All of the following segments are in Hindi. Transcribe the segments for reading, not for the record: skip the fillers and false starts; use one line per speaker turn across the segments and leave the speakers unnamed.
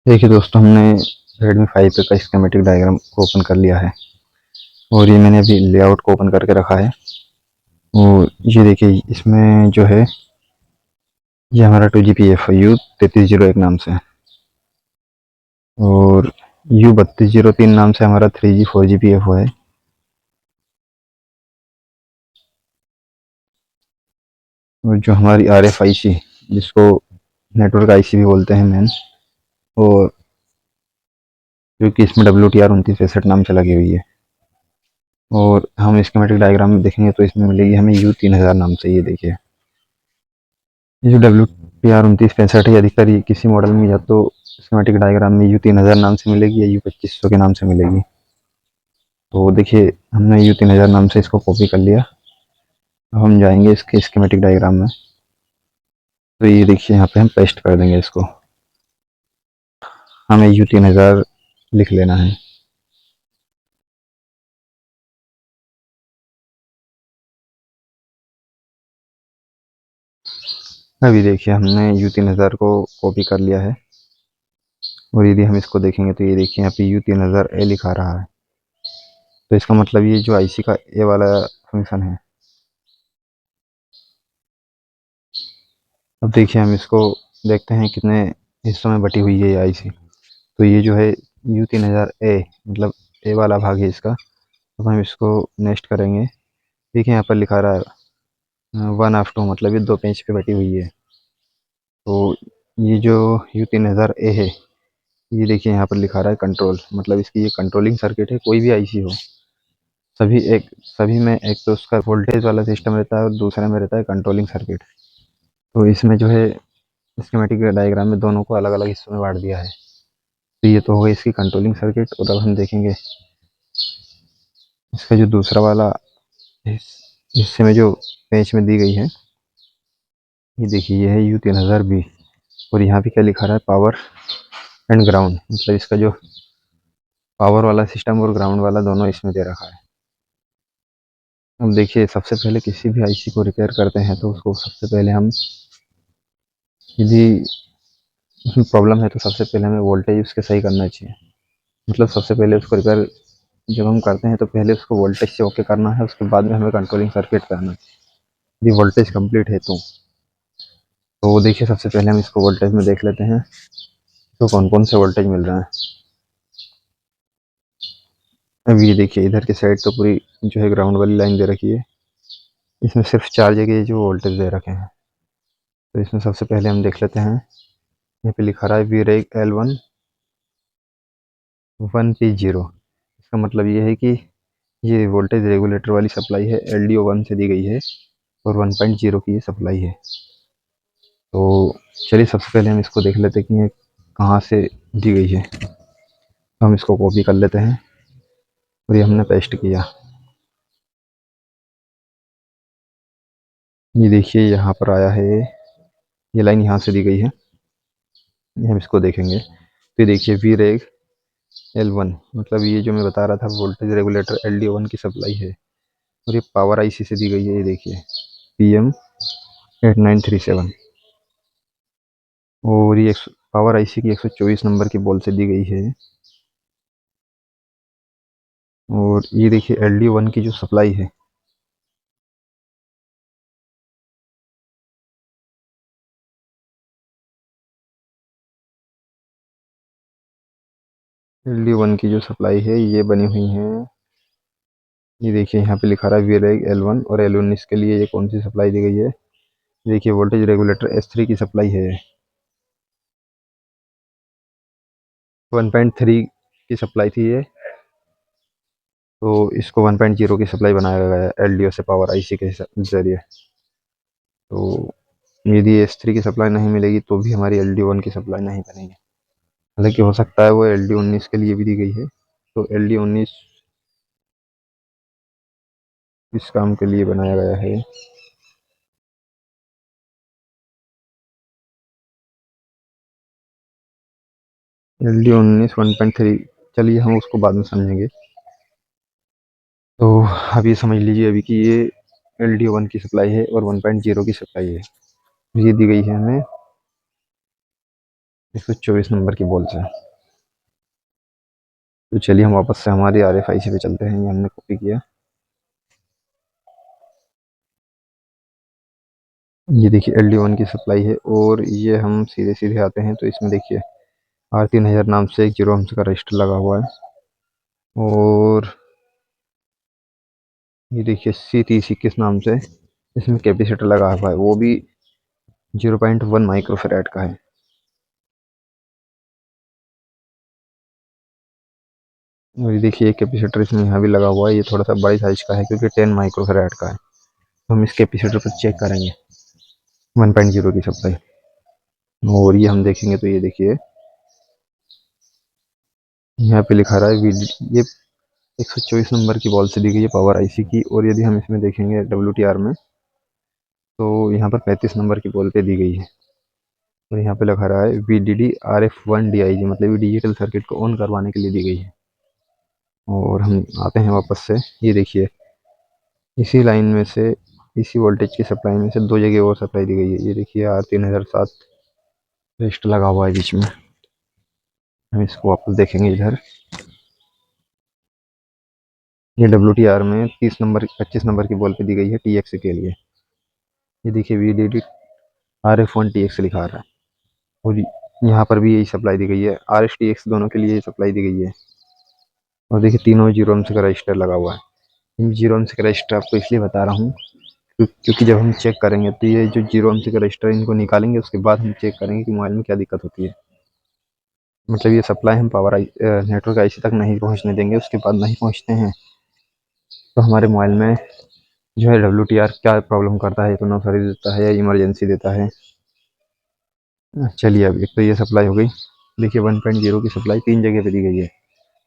देखिए दोस्तों, हमने रेडमी 5 का स्कीमेटिक डायग्राम को ओपन कर लिया है और ये मैंने अभी लेआउट को ओपन करके रखा है। और ये देखिए, इसमें जो है ये हमारा 2 GP यू 3301 नाम से है और यू 3203 नाम से हमारा 3G 4 GP है। और जो हमारी RFIC, जिसको नेटवर्क IC भी बोलते हैं मेन, और जो कि इसमें WTR 2962 नाम से लगी हुई है। और हम स्कीमेटिक डायग्राम में देखेंगे तो इसमें मिलेगी हमें U3000 नाम से। ये देखिए, ये जो WTR 2965 है, अधिकतर ये किसी मॉडल में या तो स्कीमेटिक डायग्राम में U3000 नाम से मिलेगी या U2500 के नाम से मिलेगी। तो देखिए, हमने U3000 नाम से इसको कॉपी कर लिया। अब हम जाएंगे इसके स्कीमेटिक डायग्राम में, तो ये देखिए यहाँ पे हम पेस्ट कर देंगे इसको। हमें U3000 लिख लेना है। अभी देखिए, हमने U3000 को कॉपी कर लिया है और यदि हम इसको देखेंगे तो ये देखिए यहाँ पे U3000A लिखा रहा है। तो इसका मतलब ये जो IC का ए वाला फंक्शन है। अब देखिए, हम इसको देखते हैं कितने हिस्सों में बटी हुई है ये IC। तो ये जो है U3000A, मतलब ए वाला भाग है इसका। अब हम इसको नेक्स्ट करेंगे। देखिए यहाँ पर लिखा रहा है 1/2, मतलब ये 2 पेज पे बटी हुई है। तो ये जो U3000A है, ये देखिए यहाँ पर लिखा रहा है कंट्रोल, मतलब इसकी ये कंट्रोलिंग सर्किट है। कोई भी IC हो, सभी में एक तो उसका वोल्टेज वाला सिस्टम रहता है और दूसरे में रहता है कंट्रोलिंग सर्किट। तो इसमें जो है स्कीमेटिक डायग्राम में दोनों को अलग अलग हिस्सों में बांट दिया है। तो ये तो हो गई इसकी कंट्रोलिंग सर्किट। और अब हम देखेंगे इसका जो दूसरा वाला हिस्से में जो पेज में दी गई है, ये देखिए, ये है U3000B। और यहाँ पे क्या लिखा रहा है, पावर एंड ग्राउंड, मतलब इसका जो पावर वाला सिस्टम और ग्राउंड वाला दोनों इसमें दे रखा है। अब देखिए, सबसे पहले किसी भी IC को रिपेयर करते हैं तो उसको सबसे पहले हम, यदि उसमें प्रॉब्लम है तो सबसे पहले हमें वोल्टेज उसके सही करना चाहिए। मतलब सबसे पहले उसको रिपेयर जब हम करते हैं तो पहले उसको वोल्टेज से ओके करना है, उसके बाद में हमें कंट्रोलिंग सर्किट करना है। यदि वोल्टेज कंप्लीट है तो देखिए, सबसे पहले हम इसको वोल्टेज में देख लेते हैं तो कौन कौन से वोल्टेज मिल रहे हैं। अब ये देखिए, इधर की साइड तो पूरी जो है ग्राउंड वाली लाइन दे रखी है। इसमें सिर्फ 4 जगह जो वोल्टेज दे रखे हैं। तो इसमें सबसे पहले हम देख लेते हैं, यहाँ पे लिखा रहा है VREG L1 1P0। इसका मतलब ये है कि ये वोल्टेज रेगुलेटर वाली सप्लाई है, LDO1 से दी गई है और 1.0 की ये सप्लाई है। तो चलिए, सबसे पहले हम इसको देख लेते हैं कि ये कहाँ से दी गई है। तो हम इसको कॉपी कर लेते हैं और ये हमने पेस्ट किया। ये देखिए, यहाँ पर आया है, ये लाइन यहाँ से दी गई है। ये हम इसको देखेंगे तो ये देखिए, VREG L1, मतलब ये जो मैं बता रहा था वोल्टेज रेगुलेटर LDO1 की सप्लाई है। और ये पावर IC से दी गई है। ये देखिए, PM8937। और ये पावर IC की 124 नंबर की बॉल से दी गई है। और ये देखिए, LD1 की जो सप्लाई है, LD1 की जो सप्लाई है ये बनी हुई है। ये देखिए, यहाँ पे लिखा रहा है VREG L1 और L19 के लिए ये कौन सी सप्लाई दी गई है। देखिए, वोल्टेज रेगुलेटर S3 की सप्लाई है। 1.3 की सप्लाई थी ये, तो इसको 1.0 की सप्लाई बनाया गया है LDO से पावर IC के जरिए। तो यदि S3 की सप्लाई नहीं मिलेगी तो भी हमारी LD1 की सप्लाई नहीं बनेगी। हालांकि हो सकता है वो LD19 के लिए भी दी गई है। तो LD19 इस काम के लिए बनाया गया है। LD19 1.3, चलिए हम उसको बाद में समझेंगे। तो अब ये समझ लीजिए अभी कि ये LD1 की सप्लाई है और 1.0 की सप्लाई है। ये दी गई है हमें 124 नंबर की बॉल से। तो चलिए हम वापस से हमारी RFIC पे चलते हैं, ये हमने कॉपी किया। ये देखिए LD1 की सप्लाई है, और ये हम सीधे सीधे आते हैं तो इसमें देखिए R3000 नाम से एक 0 ohms का रजिस्टर लगा हुआ है। और ये देखिए C3021 नाम से इसमें कैपेसिटर लगा हुआ है, वो भी 0.1 माइक्रोफेराड का है। और ये देखिए एक कैपेसिटर इसमें यहाँ भी लगा हुआ है, ये थोड़ा सा बड़ी साइज का है क्योंकि 10 माइक्रोफेराड का है। तो हम इस कैपेसिटर पर चेक करेंगे 1.0 की सप्लाई। और ये हम देखेंगे तो ये देखिए यहाँ पे लिखा रहा है ये 124 नंबर की बॉल से दी गई है पावर आईसी की। और यदि हम इसमें देखेंगे WTR में तो यहाँ पर 35 नंबर की बॉल पे दी गई है। और यहाँ पे लिखा रहा है VDD RF1 DIG, मतलब ये डिजिटल सर्किट को ऑन करवाने के लिए दी गई है। और हम आते हैं वापस से, ये देखिए इसी लाइन में से, इसी वोल्टेज की सप्लाई में से दो जगह और सप्लाई दी गई है। ये देखिए R3007 रजिस्टर लगा हुआ है बीच में। हम इसको वापस देखेंगे इधर, ये WTR में 25 नंबर की बॉल पे दी गई है TX के लिए। ये देखिए VDD RF1 TX लिखा आ रहा है। और यहाँ पर भी यही सप्लाई दी गई है, RS TX दोनों के लिए सप्लाई दी गई है। और देखिए तीनों 0 ohms का रजिस्टर लगा हुआ है। इन 0 ohms का रजिस्टर आपको इसलिए बता रहा हूँ क्योंकि जब हम चेक करेंगे तो ये जो 0 ohms का रजिस्टर इनको निकालेंगे, उसके बाद हम चेक करेंगे कि मोबाइल में क्या दिक्कत होती है। मतलब ये सप्लाई हम पावर नेटवर्क आईसी तक नहीं पहुँचने देंगे, उसके बाद नहीं पहुँचते हैं तो हमारे मोबाइल में जो है WTR क्या प्रॉब्लम करता है, तो नो सर्विस देता है या इमरजेंसी देता है। चलिए अब एक तो ये सप्लाई हो गई। देखिए 1.0 की सप्लाई 3 जगह पे दी गई है,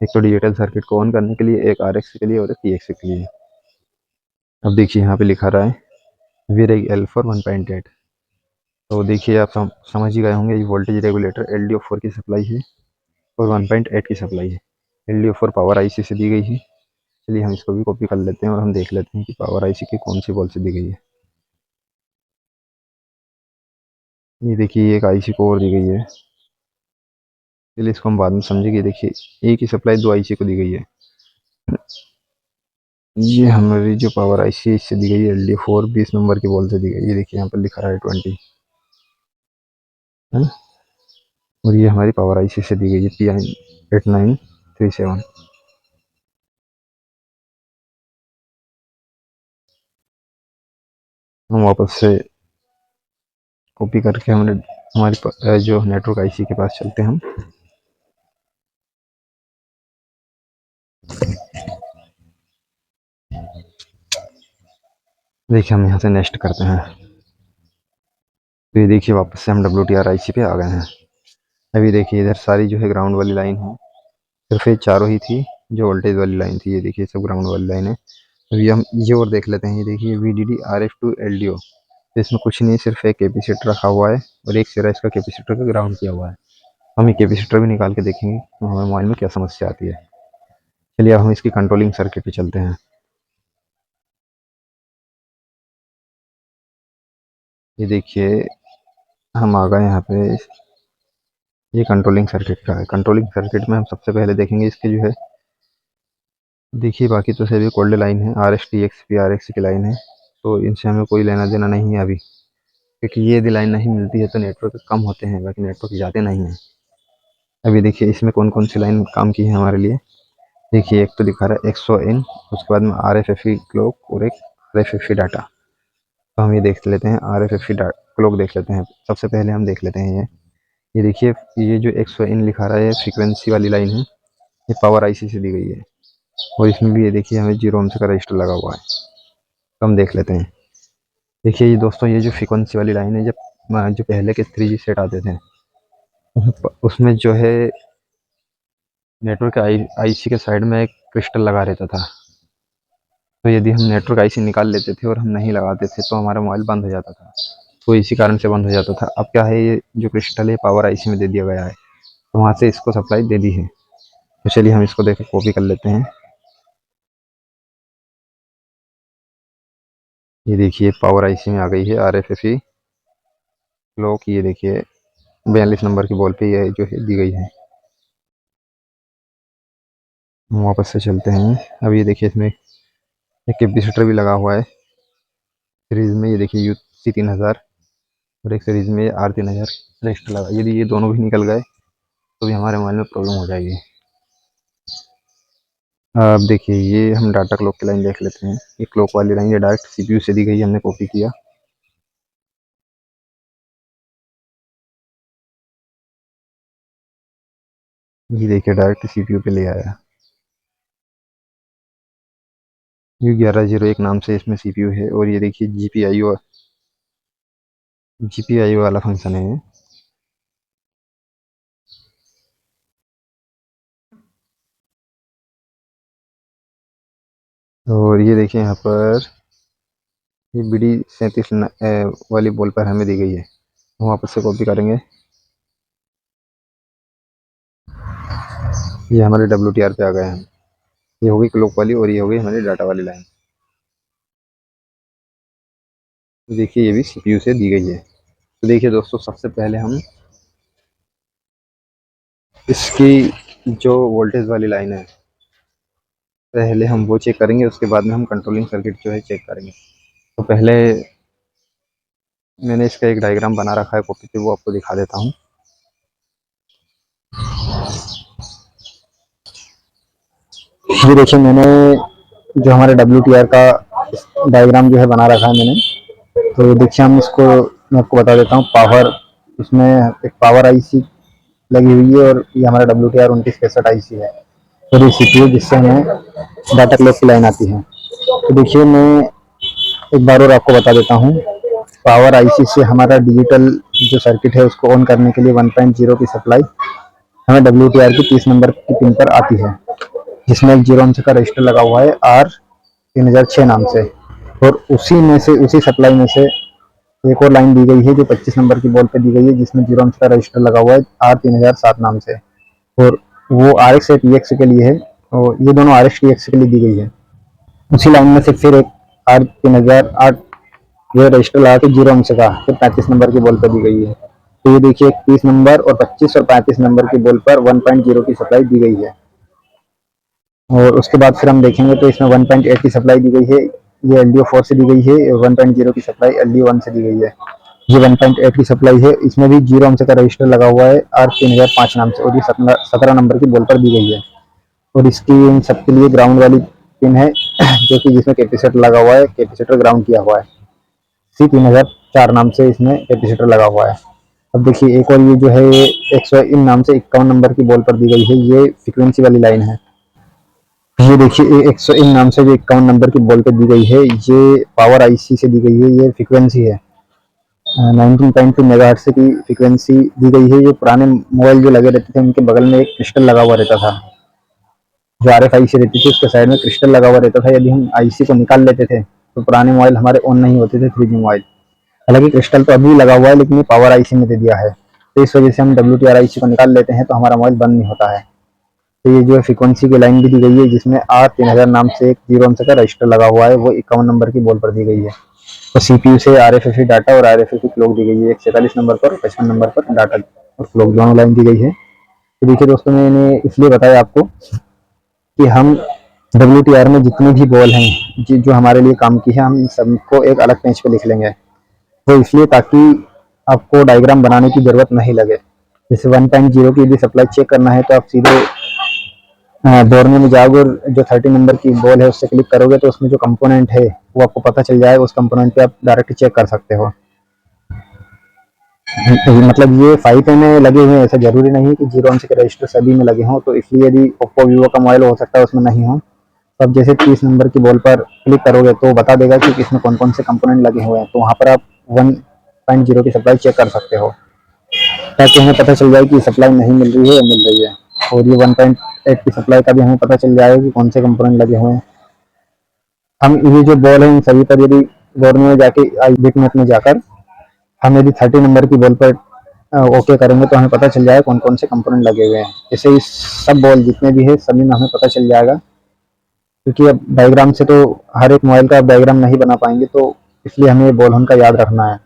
एक तो डिजिटल सर्किट को ऑन करने के लिए, एक RX के लिए और एक TX के लिए। अब देखिए यहाँ पे लिखा रहा है VREG L4 1.8। तो देखिए आप समझ ही गए होंगे, ये वोल्टेज रेगुलेटर LDO4 की सप्लाई है और 1.8 की सप्लाई है। LDO4 पावर आईसी से दी गई है। चलिए हम इसको भी कॉपी कर लेते हैं और हम देख लेते हैं कि पावर आईसी की कौन सी बॉल से दी गई है। ये देखिए एक आईसी को और दी गई है, चलिए इसको हम बाद में समझेंगे। देखिए एक ही सप्लाई दो आईसी को दी गई है। ये हमारी जो पावर आईसी है इससे दी गई है LD4 20 नंबर की बॉल से दी गई है। ये देखिए यहाँ पर लिखा रहा है 20 है। और ये हमारी पावर आईसी से दी गई है PI8937। हम वापस से कॉपी करके हमने जो नेटवर्क आईसी के पास चलते हैं हम। देखिए हम यहाँ से नेक्स्ट करते हैं, तो ये देखिए वापस से हम WTR आईसी पे आ गए हैं। अभी देखिए इधर सारी जो है ग्राउंड वाली लाइन है, सिर्फ ये चारों ही थी जो वोल्टेज वाली लाइन थी। ये देखिए सब ग्राउंड वाली लाइन है। अभी हम ये और देख लेते हैं। ये देखिए VDD RF2 LDO, तो इसमें कुछ नहीं, सिर्फ एक कैपेसिटर रखा हुआ है और एक सिरा इसका कैपेसिटर का ग्राउंड किया हुआ है। हम ये कैपेसिटर भी निकाल के देखेंगे तो हमारे मोबाइल में क्या समस्या आती है। चलिए अब हम इसकी कंट्रोलिंग सर्किट पे चलते हैं। ये देखिए हम आ गए यहाँ पे, ये कंट्रोलिंग सर्किट का है। कंट्रोलिंग सर्किट में हम सबसे पहले देखेंगे इसके जो है, देखिए बाकी तो सभी कोल्ड लाइन है, RS TX PRX की लाइन है, तो इनसे हमें कोई लेना देना नहीं है अभी, क्योंकि ये यदि लाइन नहीं मिलती है तो नेटवर्क कम होते हैं, बाकी नेटवर्क जाते नहीं हैं। अभी देखिए इसमें कौन कौन सी लाइन काम की है हमारे लिए। देखिए एक तो दिखा रहा है 100N, उसके बाद में RFFE क्लॉक और एक RFFE डाटा। तो हम ये देख लेते हैं, RFFE क्लॉक देख लेते हैं। सबसे पहले हम देख लेते हैं ये देखिए ये जो 100N लिखा रहा है फ्रीक्वेंसी वाली लाइन है, ये पावर आईसी से दी गई है। और इसमें भी ये देखिए हमें 0 ohms का रजिस्टर लगा हुआ है। तो हम देख लेते हैं। देखिए ये दोस्तों, ये जो फ्रीक्वेंसी वाली लाइन है, जब जो पहले के 3G सेट आते थे उसमें जो है नेटवर्क आईसी के साइड में एक क्रिस्टल लगा रहता था। तो यदि हम नेटवर्क आईसी निकाल लेते थे और हम नहीं लगाते थे तो हमारा मोबाइल बंद हो जाता था। तो इसी कारण से बंद हो जाता था। अब क्या है, ये जो क्रिस्टल है पावर आईसी में दे दिया गया है, तो वहाँ से इसको सप्लाई दे दी है। तो चलिए हम इसको देख कॉपी कर लेते हैं। ये देखिए पावर आईसी में आ गई है RFFE क्लॉक। ये देखिए 42 नंबर की बॉल पे ये जो है दी गई है। हम वापस से चलते हैं। अब ये देखिए इसमें एक कैपेसिटर भी लगा हुआ है। सीरीज में ये देखिए यू C3000 और एक सीरीज में R3000 रजिस्टर लगा। यदि ये दोनों भी निकल गए तो भी हमारे मोबाइल में प्रॉब्लम हो जाएगी। अब देखिए ये हम डाटा क्लॉक की लाइन देख लेते हैं। ये क्लॉक वाली लाइन ये डायरेक्ट CPU से दी गई है, हमने कॉपी किया। ये देखिए डायरेक्ट CPU पे ले आया। U1101 नाम से इसमें CPU है और ये देखिए GPIO वाला फंक्शन है। और ये देखिए यहाँ पर ये BD37 वाली बॉल पर हमें दी गई है। हम वापस से कॉपी करेंगे। ये हमारे WTR पे आ गए हैं। ये होगी क्लॉक वाली और ये होगी हमारी डाटा वाली लाइन। देखिए ये भी CPU से दी गई है। तो देखिए दोस्तों, सबसे पहले हम इसकी जो वोल्टेज वाली लाइन है पहले हम वो चेक करेंगे, उसके बाद में हम कंट्रोलिंग सर्किट जो है चेक करेंगे। तो पहले मैंने इसका एक डायग्राम बना रखा है कॉपी पे, वो आपको दिखा देता हूँ। ये देखिए मैंने जो हमारे WTR का डायग्राम जो है बना रखा है मैंने। तो देखिए हम इसको, मैं आपको बता देता हूँ। पावर, इसमें एक पावर आईसी लगी हुई है और ये हमारा WTR 2965 आईसी है और ये CPU जिससे हमें डाटा क्लॉक की लाइन आती है। तो देखिए मैं एक बार और आपको बता देता हूँ। पावर आईसी से हमारा डिजिटल जो सर्किट है उसको ऑन करने के लिए 1.0 की सप्लाई हमें WTR की 30 नंबर की पिन पर आती है, जिसमें एक 0 अंश का रजिस्टर लगा हुआ है R3006 नाम से। और उसी में से, उसी सप्लाई में से एक और लाइन दी गई है जो 25 नंबर की बॉल पे दी गई है, जिसमें 0 अंश का रजिस्टर लगा हुआ है R3007 नाम से। और वो RX या TX के लिए है और ये दोनों RX TX के लिए दी गई है। उसी लाइन में से फिर एक R3008 जो रजिस्टर लगा के 0 अंश का फिर 35 नंबर की बॉल पर दी गई है। तो ये देखिए 30 नंबर और 25 और 35 नंबर की बॉल पर 1.0 की सप्लाई दी गई है। और उसके बाद फिर हम देखेंगे तो इसमें 1.8 की सप्लाई दी गई है, ये LDO4 से दी गई है। 1.0 की सप्लाई LDO1 से दी गई है। ये 1.8 की सप्लाई है, इसमें भी 0 अंश का रजिस्टर लगा हुआ है R3005 नाम से और ये 17 नंबर की बॉल पर दी गई है। और इसकी इन सबके लिए ग्राउंड वाली पिन है जो कि जिसमें कैपेसिटर लगा हुआ है, कैपेसिटर ग्राउंड किया हुआ है। C3004 नाम से इसमें कैपेसिटर लगा हुआ है। अब देखिए एक और ये जो है 100 इन नाम से 51 नंबर की बॉल पर दी गई है, ये फ्रीक्वेंसी वाली लाइन है। ये देखिए 100 इन नाम से जो 51 नंबर की बॉल पे दी गई है, ये पावर आईसी से दी गई है। ये फ्रीक्वेंसी है 19.2 मेगाहर्ट्ज की फ्रीक्वेंसी दी गई है। जो पुराने मोबाइल जो लगे रहते थे उनके बगल में एक क्रिस्टल लगा हुआ रहता था, जो RFIC रहती थी उसके साइड में क्रिस्टल लगा हुआ रहता था। यदि हम आईसी को निकाल लेते थे तो पुराने मोबाइल हमारे ऑन नहीं होते थे, 3G मोबाइल। हालांकि क्रिस्टल तो अभी लगा हुआ है लेकिन ये पावर आईसी में दे दिया है, तो इस वजह से हम WTR आईसी को निकाल लेते हैं तो हमारा मोबाइल बंद नहीं होता है। तो ये जो है फ्रीक्वेंसी की लाइन भी दी गई है, जिसमें R3000 नाम से एक 0 अंश का रजिस्टर लगा हुआ है, वो 51 नंबर की बॉल पर दी गई है। तो CPU से RFFE डाटा और RFFE क्लॉक दी गई है, एक 46 नंबर पर 55 नंबर पर डाटा और क्लॉक दोनों लाइन दी गई है। तो देखिए दोस्तों, मैंने इसलिए बताया आपको कि हम WTR में जितनी भी बॉल हैं जो हमारे लिए काम की है, हम इन सबको एक अलग पेज पे लिख लेंगे। वो इसलिए ताकि आपको डायग्राम बनाने की जरूरत नहीं लगे। जैसे 1.0 की यदि सप्लाई चेक करना है तो आप सीधे दौड़ने में जाओगे और जो 30 नंबर की बॉल है उससे क्लिक करोगे तो उसमें जो कंपोनेंट है वो आपको पता चल जाएगा। उस कंपोनेंट पे आप डायरेक्ट चेक कर सकते हो। मतलब ये 5A में लगे हुए हैं, ऐसा जरूरी नहीं कि 0 अंश के रजिस्टर सभी में लगे हों। तो इसलिए यदि ओप्पो वीवो का मोबाइल हो सकता है उसमें नहीं हो, तो आप जैसे 30 नंबर की बॉल पर क्लिक करोगे तो बता देगा कि इसमें कौन कौन से कंपोनेंट लगे हुए हैं। तो वहाँ पर आप 1.0 की सप्लाई चेक कर सकते हो, ताकि हमें पता चल जाए कि सप्लाई नहीं मिल रही है या मिल रही है। और ये 1.8 की सप्लाई का भी हमें पता चल जाएगा कि कौन से कंपोनेंट लगे हुए हैं। हम ये जो बॉल है इन सभी पर यदि गवर्नमेंट में जाके बिटनेट में जाकर हम यदि 30 नंबर की बॉल पर ओके करेंगे तो हमें पता चल जाएगा कौन कौन से कंपोनेंट लगे हुए हैं। जैसे इस सब बॉल जितने भी है सभी में हमें पता चल जाएगा, क्योंकि अब डायग्राम से तो हर एक मोबाइल का डायग्राम नहीं बना पाएंगे, तो इसलिए हमें ये बॉल का याद रखना है।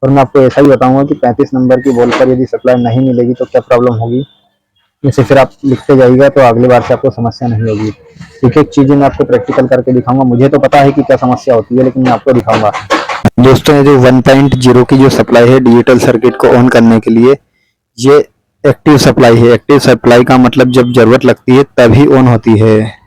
और मैं आपको ऐसा ही बताऊंगा कि 35 नंबर की बॉल पर यदि सप्लाई नहीं मिलेगी तो क्या प्रॉब्लम होगी। जैसे फिर आप लिखते जाइएगा तो अगली बार से आपको समस्या नहीं होगी। एक एक चीज़ें मैं आपको प्रैक्टिकल करके दिखाऊंगा। मुझे तो पता है कि क्या समस्या होती है, लेकिन मैं आपको दिखाऊंगा। दोस्तों, ये जो 1.0 की जो सप्लाई है डिजिटल सर्किट को ऑन करने के लिए, ये एक्टिव सप्लाई है। एक्टिव सप्लाई का मतलब जब जरूरत लगती है तभी ऑन होती है।